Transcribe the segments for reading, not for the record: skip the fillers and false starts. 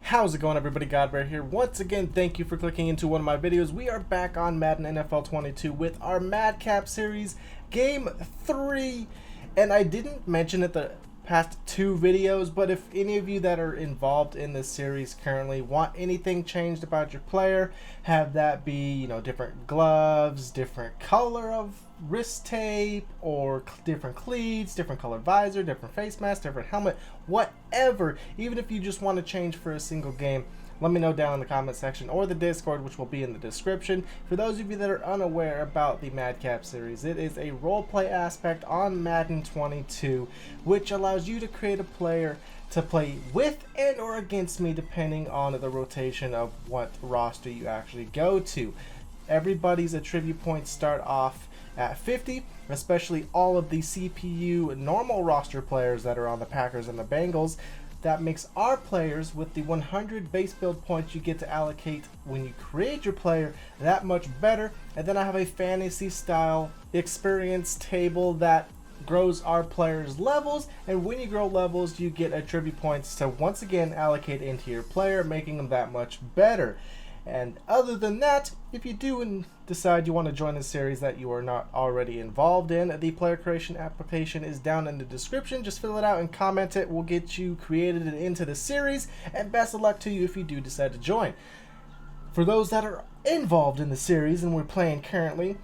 How's it going, everybody? GodBaer here. Once again, thank you for clicking into one of my videos. We are back on Madden NFL 22 with our MADDCAP series, Game 3. And I didn't mention it the past two videos, but if any of you that are involved in this series currently want anything changed about your player, have that be, different gloves, different color of wrist tape, or different cleats, different color visor, different face mask, different helmet, whatever, even if you just want to change for a single game, let me know down in the comment section or the Discord, which will be in the description. For those of you that are unaware about the MADDCAP series, it is a roleplay aspect on Madden 22, which allows you to create a player to play with and or against me, depending on the rotation of what roster you actually go to. Everybody's attribute points start off at 50, especially all of the CPU normal roster players that are on the Packers and the Bengals. That makes our players, with the 100 base build points you get to allocate when you create your player, that much better. And then I have a fantasy style experience table that grows our players' levels, and when you grow levels you get attribute points to once again allocate into your player, making them that much better. And other than that, if you do decide you want to join a series that you are not already involved in, the player creation application is down in the description. Just fill it out and comment it. We'll get you created and into the series, and best of luck to you if you do decide to join. For those that are involved in the series and we're playing currently,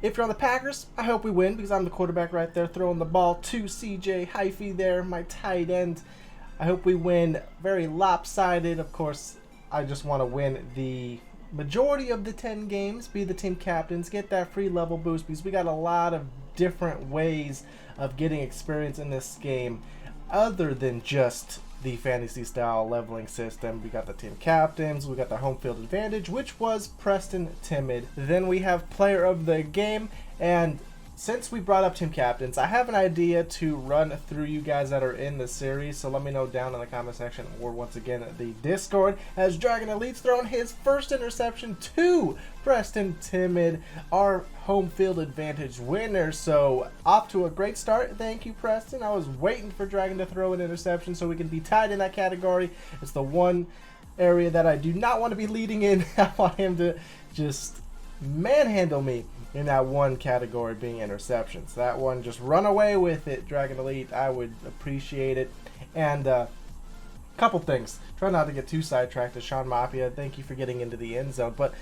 if you're on the Packers, I hope we win, because I'm the quarterback right there throwing the ball to CJ Hyphy there, my tight end. I hope we win very lopsided. Of course, I just want to win the majority of the 10 games, be the team captains, get that free level boost, because we got a lot of different ways of getting experience in this game other than just the fantasy style leveling system. We got the team captains, we got the home field advantage, which was Preston Timid. Then we have player of the game, and since we brought up team captains, I have an idea to run through you guys that are in the series, so let me know down in the comment section or once again the Discord, as Dragon Elite's thrown his first interception to Preston Timid, our home field advantage winner. So off to a great start. Thank you, Preston. I was waiting for Dragon to throw an interception so we can be tied in that category. It's the one area that I do not want to be leading in. I want him to just manhandle me in that one category, being interceptions. That one, just run away with it, Dragon Elite. I would appreciate it. And couple things. Try not to get too sidetracked. To Sean Mafia, thank you for getting into the end zone. But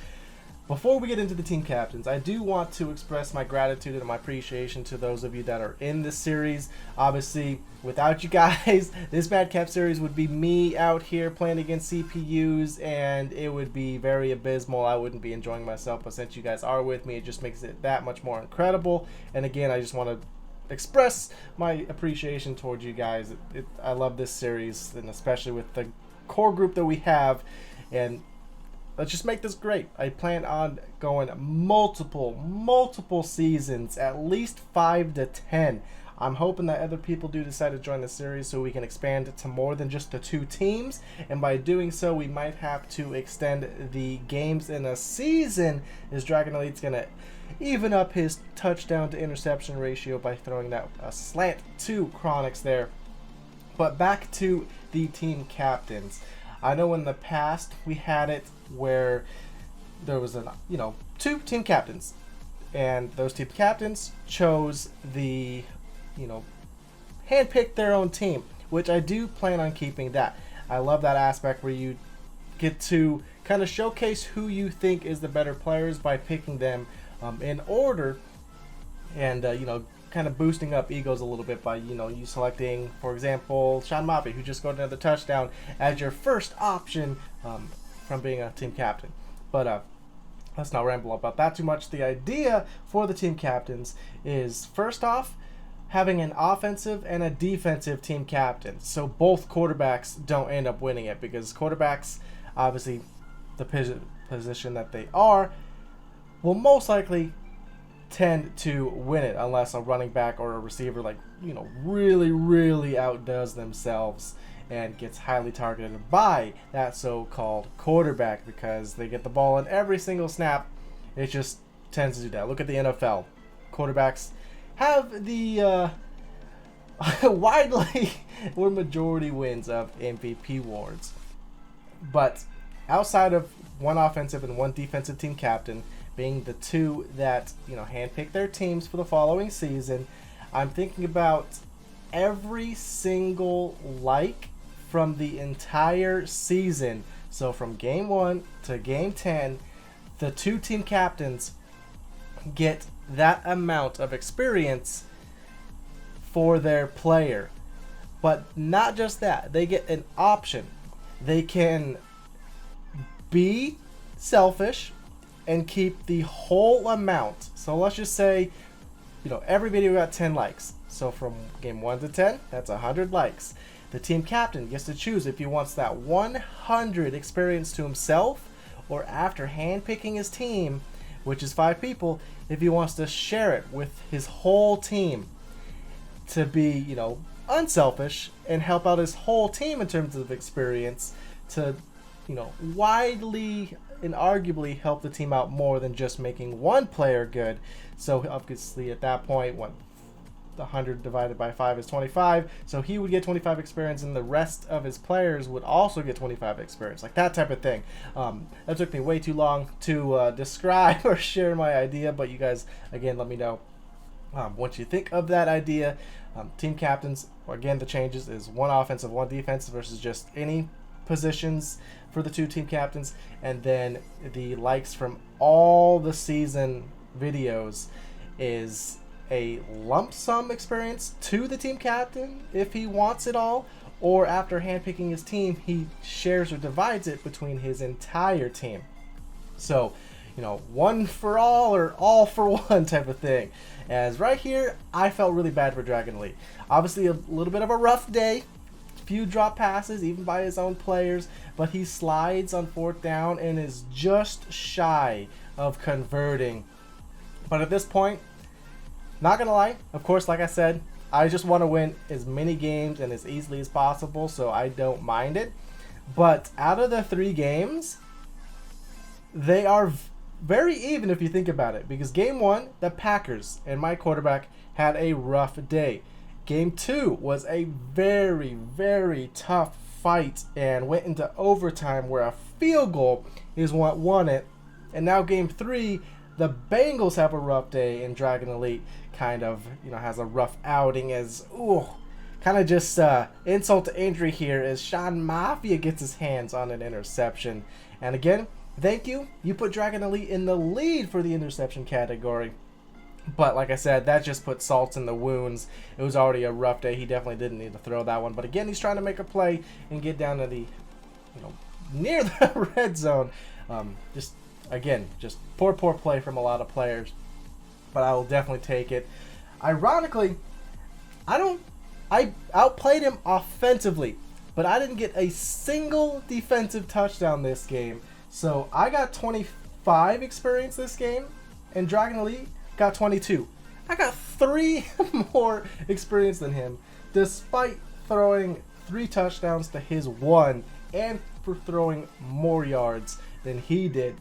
before we get into the team captains, I do want to express my gratitude and my appreciation to those of you that are in this series. Obviously, without you guys, this MADDCAP series would be me out here playing against CPUs, and it would be very abysmal. I wouldn't be enjoying myself, but since you guys are with me, it just makes it that much more incredible. And again, I just want to express my appreciation towards you guys. I love this series, and especially with the core group that we have, and let's just make this great. I plan on going multiple seasons, at least 5 to 10. I'm hoping that other people do decide to join the series so we can expand it to more than just the 2 teams. And by doing so, we might have to extend the games in a season, as Dragon Elite's going to even up his touchdown to interception ratio by throwing that slant to Chronix there. But back to the team captains. I know in the past we had it where there was 2 team captains, and those team captains chose the, handpicked their own team, which I do plan on keeping that. I love that aspect where you get to kind of showcase who you think is the better players by picking them in order, and kind of boosting up egos a little bit by you selecting, for example, Sean Moffitt, who just got another touchdown, as your first option from being a team captain. But let's not ramble about that too much. The idea for the team captains is, first off, having an offensive and a defensive team captain, so both quarterbacks don't end up winning it, because quarterbacks, obviously the position that they are, will most likely tend to win it unless a running back or a receiver really outdoes themselves and gets highly targeted by that so-called quarterback, because they get the ball in every single snap. It just tends to do that. Look at the NFL. Quarterbacks have the widely or majority wins of MVP awards. But outside of one offensive and one defensive team captain being the two that, handpick their teams for the following season, I'm thinking about every single from the entire season. So from game 1 to game 10, the two team captains get that amount of experience for their player. But not just that, they get an option. They can be selfish and keep the whole amount. So let's just say, every video got 10 likes. So from game 1 to 10, that's 100 likes. The team captain gets to choose if he wants that 100 experience to himself, or after handpicking his team, which is 5 people, if he wants to share it with his whole team to be, unselfish and help out his whole team in terms of experience to, widely and arguably help the team out more than just making one player good. So obviously at that point, 100 divided by 5 is 25, so he would get 25 experience and the rest of his players would also get 25 experience, like that type of thing. That took me way too long to describe or share my idea, but you guys, again, let me know what you think of that idea. Team captains, again, the changes is one offensive, one defensive versus just any positions for the two team captains, and then the likes from all the season videos is a lump sum experience to the team captain if he wants it all, or after handpicking his team, he shares or divides it between his entire team. So, one for all or all for one type of thing. As right here, I felt really bad for Dragon Elite. Obviously, a little bit of a rough day. Few drop passes, even by his own players, but he slides on 4th down and is just shy of converting. But at this point, not gonna lie, of course, like I said, I just want to win as many games and as easily as possible, so I don't mind it. But out of the 3 games, they are very even if you think about it, because game 1, the Packers and my quarterback had a rough day. Game 2 was a very, very tough fight and went into overtime where a field goal is what won it. And now game 3, the Bengals have a rough day and Dragon Elite kind of, has a rough outing as, kind of just insult to injury here as Sean Mafia gets his hands on an interception. And again, thank you. You put Dragon Elite in the lead for the interception category. But like I said, that just put salt in the wounds. It was already a rough day. He definitely didn't need to throw that one. But again, he's trying to make a play and get down to the, near the red zone. Just poor play from a lot of players. But I will definitely take it. Ironically, I outplayed him offensively, but I didn't get a single defensive touchdown this game. So I got 25 experience this game, and Dragon Elite got 22. I got 3 more experience than him, despite throwing 3 touchdowns to his 1, and for throwing more yards than he did.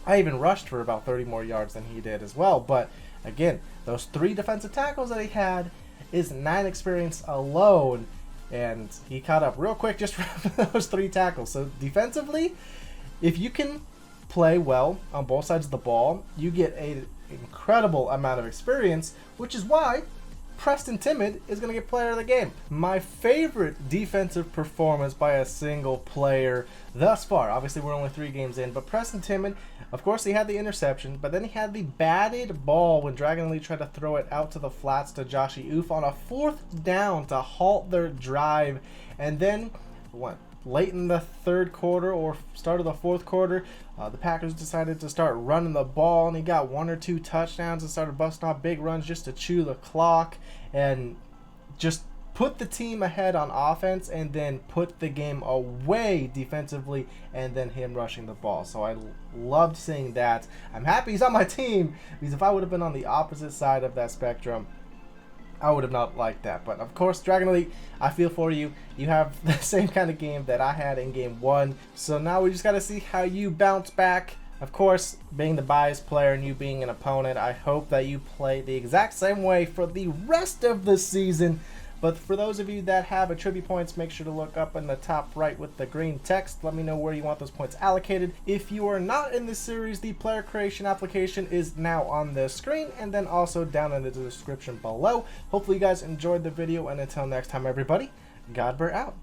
I even rushed for about 30 more yards than he did as well. But again, those 3 defensive tackles that he had is 9 experience alone, and he caught up real quick just from those 3 tackles. So defensively, if you can play well on both sides of the ball, you get an incredible amount of experience, which is why Preston Timid is going to get player of the game. My favorite defensive performance by a single player thus far. Obviously, we're only 3 games in, but Preston Timid, of course, he had the interception, but then he had the batted ball when Dragon Elite tried to throw it out to the flats to Joshy Oof on a 4th down to halt their drive. And then, late in the 3rd quarter or start of the 4th quarter, the Packers decided to start running the ball, and he got 1 or 2 touchdowns and started busting off big runs just to chew the clock and just put the team ahead on offense and then put the game away defensively, and then him rushing the ball. So I loved seeing that. I'm happy he's on my team, because if I would have been on the opposite side of that spectrum, I would have not liked that. But of course, Dragon Elite, I feel for you. You have the same kind of game that I had in game 1. So now we just got to see how you bounce back. Of course, being the biased player and you being an opponent, I hope that you play the exact same way for the rest of the season. But for those of you that have attribute points, make sure to look up in the top right with the green text. Let me know where you want those points allocated. If you are not in this series, the player creation application is now on the screen and then also down in the description below. Hopefully you guys enjoyed the video, and until next time everybody, GodBaer out.